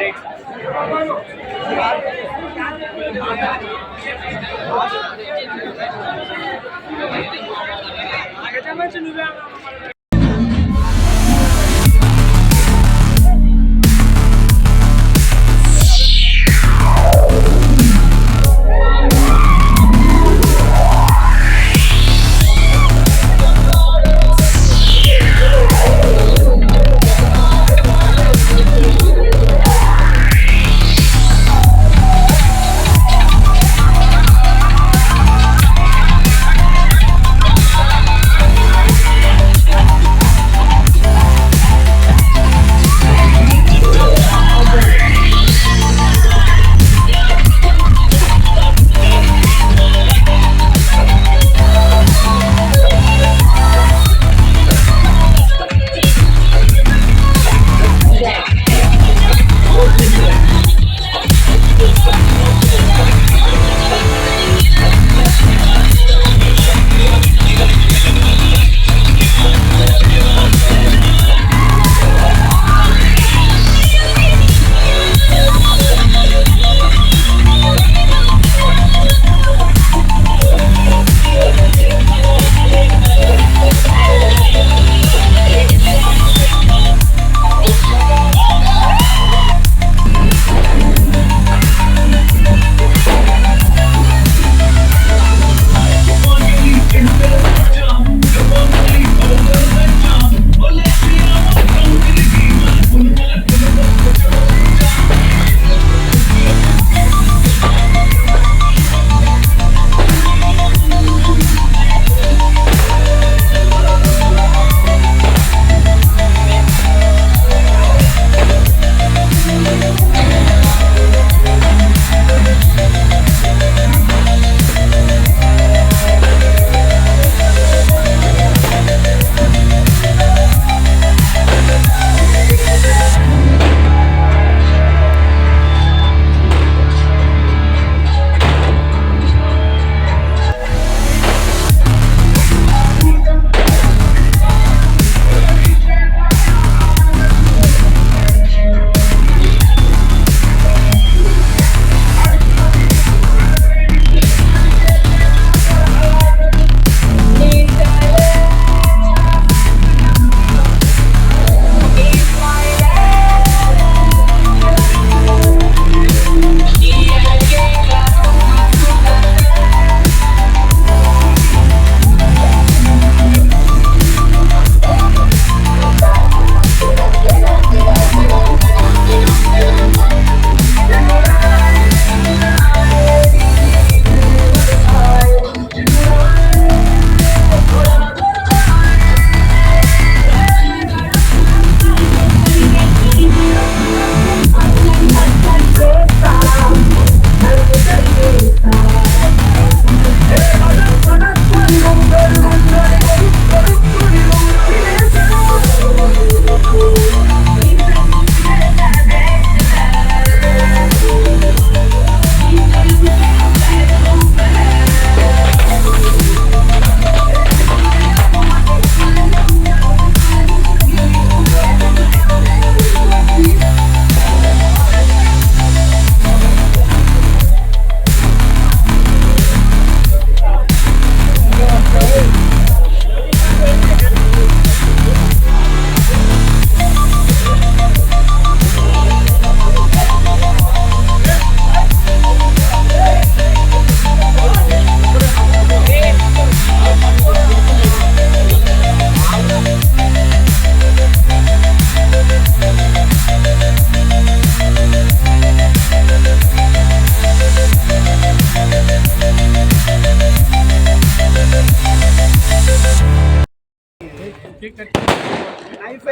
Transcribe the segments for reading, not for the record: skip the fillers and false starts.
Knife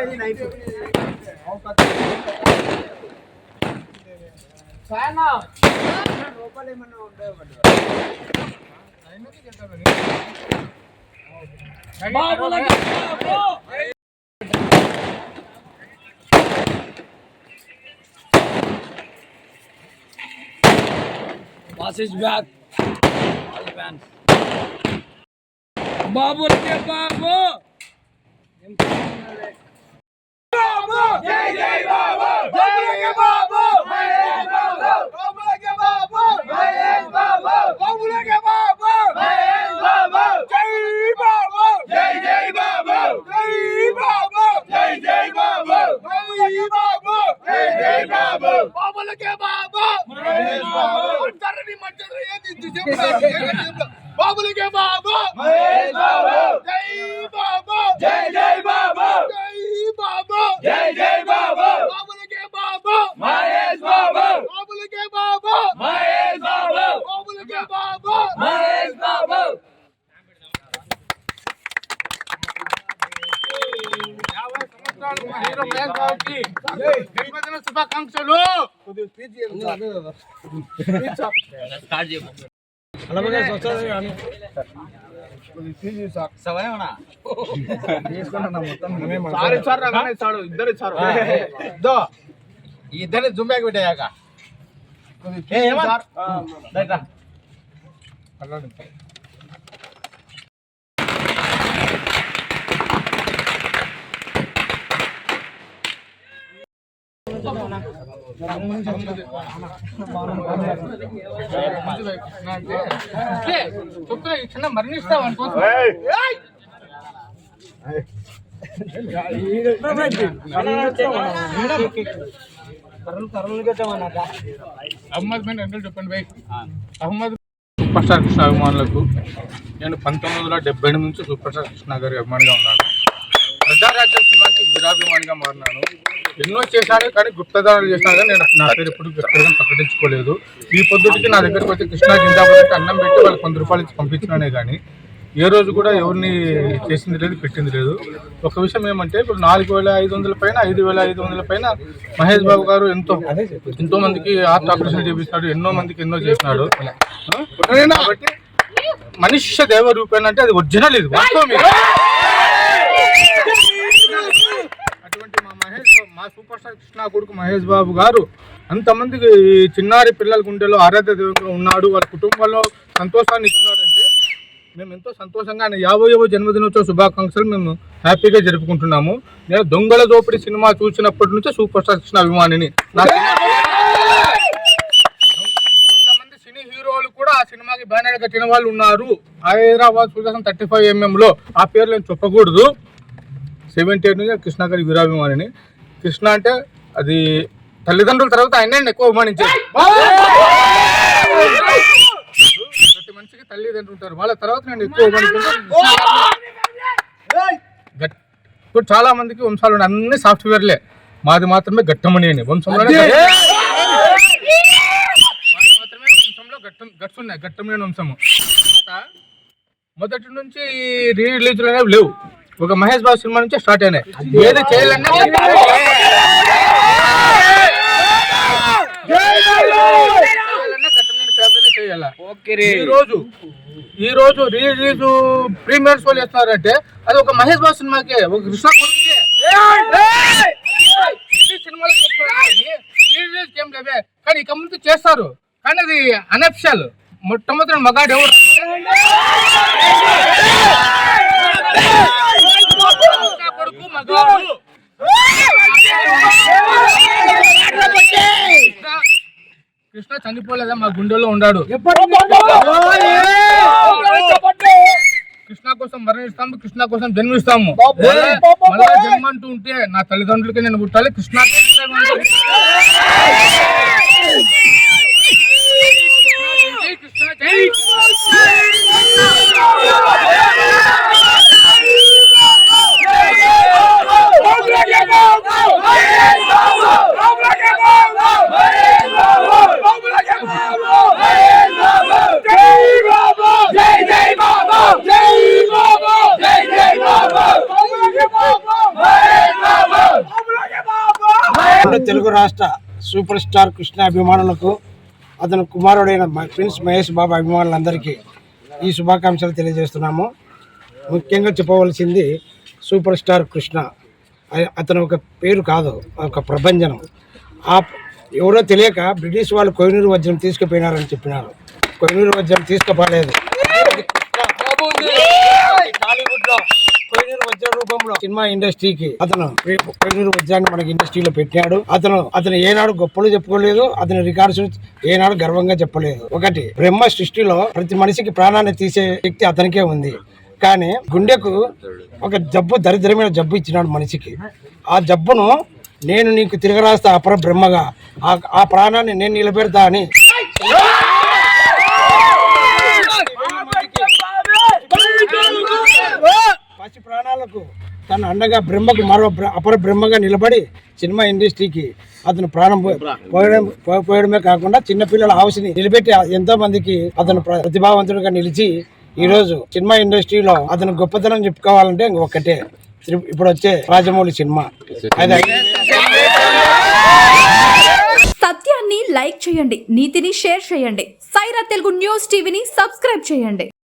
ఏది knife లోపల ఏమన్నా ఉంటాయో Boss is back. All fans. Babu, Babu. Babu, Jai Jai Babu, Jai Babu. బాబులకే బాబు అంటారని మంటారు ఏది బాబులకే బాబు జై బాబు జై జై బాబు జై బాబు జై జై బాబు బాబులకే బాబు మహేష్ బాబు బాబులకే బాబు మహేష్ బాబు బాబులకే బాబు మహేష్ బాబు 50 సంవత్సరాలు హీరో మహేష్ బాబుకి జన్మదిన శుభాకాంక్షలు. ఇద్దరిని జుమ్మాకి పెట్టాక చెప్తున్నా చిన్న మరణిస్తావు అనుకో అహ్మద్ బిన్ ఎందుకు చెప్పండి భాయ్. అహ్మద్ సూపర్ స్టార్ కృష్ణ అభిమానులకు నేను 1978 నుంచి సూపర్ స్టార్ కృష్ణ గారి అభిమానిగా ఉన్నాను. ప్రజారాజ్యం సినిమాకి వీరాభిమానిగా మారినాను. ఎన్నో చేశాను కానీ గుప్తదానాలు చేసినా కానీ నేను నా పేరు ఎప్పుడు వ్యక్తిగతంగా ప్రకటించుకోలేదు. ఈ పొద్దుటికి నా దగ్గరికి వచ్చి కృష్ణా జిందాబాద్ అంటే అన్నం పెట్టి వాళ్ళకి 100 రూపాయలు ఇచ్చి పంపించినానే కానీ ఏ రోజు కూడా ఎవరిని చేసింది లేదు, పెట్టింది లేదు. ఒక విషయం ఏమంటే ఇప్పుడు 4,500 పైన 5,500 పైన మహేష్ బాబు గారు ఎంతో మందికి హార్ట్ ఆపరేషన్ చేపిస్తాడు, ఎన్నో మందికి ఎన్నో చేసినాడు. కాబట్టి మనుష్య దేవ రూపేణ అంటే అది ఒరిజినల్, ఇది వాస్తవం. అటువంటి మా సూపర్ స్టార్ కృష్ణ కొడుకు మహేష్ బాబు గారు అంతమందికి చిన్నారి పిల్లల గుండెలో ఆరాధ్య దేవుడుగా ఉన్నాడు, వారి కుటుంబంలో సంతోషాన్ని ఇచ్చినాడంటే మేము ఎంతో సంతోషంగా 50వ జన్మదినోత్సవ శుభాకాంక్షలు మేము హ్యాపీగా జరుపుకుంటున్నాము. నేను దొంగల దోపిడి సినిమా చూసినప్పటి నుంచే సూపర్ స్టార్ కృష్ణ అభిమానిని. కొంతమంది సినీ హీరోలు కూడా ఆ సినిమాకి బ్యానర్ కట్టిన వాళ్ళు ఉన్నారు. హైదరాబాద్ 35mm లో ఆ పేర్లు నేను చెప్పకూడదు. 78 నుంచి కృష్ణ గారి వీరాభిమానిని. కృష్ణ అంటే అది తల్లిదండ్రుల తర్వాత ఆయన ఎక్కువ అభిమానించారు. ప్రతి మనిషికి తల్లిదండ్రులు ఉంటారు, వాళ్ళ తర్వాత నేను ఎక్కువ అభిమానించాను. ఇప్పుడు చాలా మందికి వంశాలు ఉన్నాయి, అన్ని సాఫ్ట్వేర్లే. మాది మాత్రమే గట్టమని అని వంశంలో గట్స్ ఉన్నాయి, గట్టమని వంశము. మొదటి నుంచి రీ రిలీజ్లు అనేవి లేవు. ఒక మహేష్ బాబు సినిమా నుంచే స్టార్ట్ అయినాయి. ఏది చేయాలన్నా ఈ రోజు రీ రిలీజ్ ప్రీమియర్ షోలు చేస్తున్నారంటే అది ఒక మహేష్ బాబు సినిమాకే, ఒక కృష్ణ కొడుకుకే. సినిమాలు రీ రిలీజ్ ఏం లేవే, కానీ ఇక ముందు చేస్తారు. కానీ అది అనఫిషియల్. మొట్టమొదటి మగాడు ఎవరు? కొడుకు మగాడు. కృష్ణ చనిపోలేదా, మా గుండెల్లో ఉన్నాడు. కృష్ణ కోసం మరణిస్తాము, కృష్ణ కోసం జన్మిస్తాము. మళ్ళా జన్మ అంటూ ఉంటే నా తల్లిదండ్రులకి నేను పుట్టాలి. కృష్ణ తెలుగు రాష్ట్ర సూపర్ స్టార్ కృష్ణ అభిమానులకు, అతని కుమారుడైన ప్రిన్స్ మహేష్ బాబు అభిమానులందరికీ ఈ శుభాకాంక్షలు తెలియజేస్తున్నాము. ముఖ్యంగా చెప్పవలసింది సూపర్ స్టార్ కృష్ణ అతను ఒక పేరు కాదు, ఒక ప్రభంజనం. ఎవరో తెలియక బ్రిటిష్ వాళ్ళు కోహినూరు వజ్రం తీసుకుపోయినారని చెప్పినారు. కోహినూరు వజ్రం తీసుకుపోలేదు. టాలీవుడ్ లో కోహినూరు వజ్రం రూపంలో సినిమా ఇండస్ట్రీకి అతను కోహినూరు వజ్రాన్ని మనకి ఇండస్ట్రీలో పెట్టాడు. అతను ఏనాడు గొప్పలు చెప్పుకోలేదు, అతని రికార్డ్స్ ఏనాడు గర్వంగా చెప్పలేదు. ఒకటి, బ్రహ్మ సృష్టిలో ప్రతి మనిషికి ప్రాణాన్ని తీసే శక్తి అతనికే ఉంది. కానీ గుండెకు ఒక జబ్బు, దరిద్రమైన జబ్బు ఇచ్చినాడు మనిషికి. ఆ జబ్బును నేను నీకు తిరగరాస్తా అపర బ్రహ్మగా, ఆ ప్రాణాన్ని నేను నిలబెడతా అని పసి ప్రాణాలకు తన అండగా బ్రహ్మకు మరో అపర బ్రహ్మగా నిలబడి సినిమా ఇండస్ట్రీకి అతను ప్రాణం పోయడమే కాకుండా చిన్నపిల్లల ఆవసిని నిలబెట్టి ఎంతో మందికి అతను ప్రతిభావంతుడిగా నిలిచి ఈరోజు సినిమా ఇండస్ట్రీలో అతను గొప్పతనం చెప్పుకోవాలంటే ఒక్కటే, ఇప్పుడు వచ్చే రాజమౌళి సినిమా. సత్యాన్ని లైక్ చేయండి, నీతిని షేర్ చేయండి. సైరా తెలుగు న్యూస్ టీవీని సబ్స్క్రైబ్ చేయండి.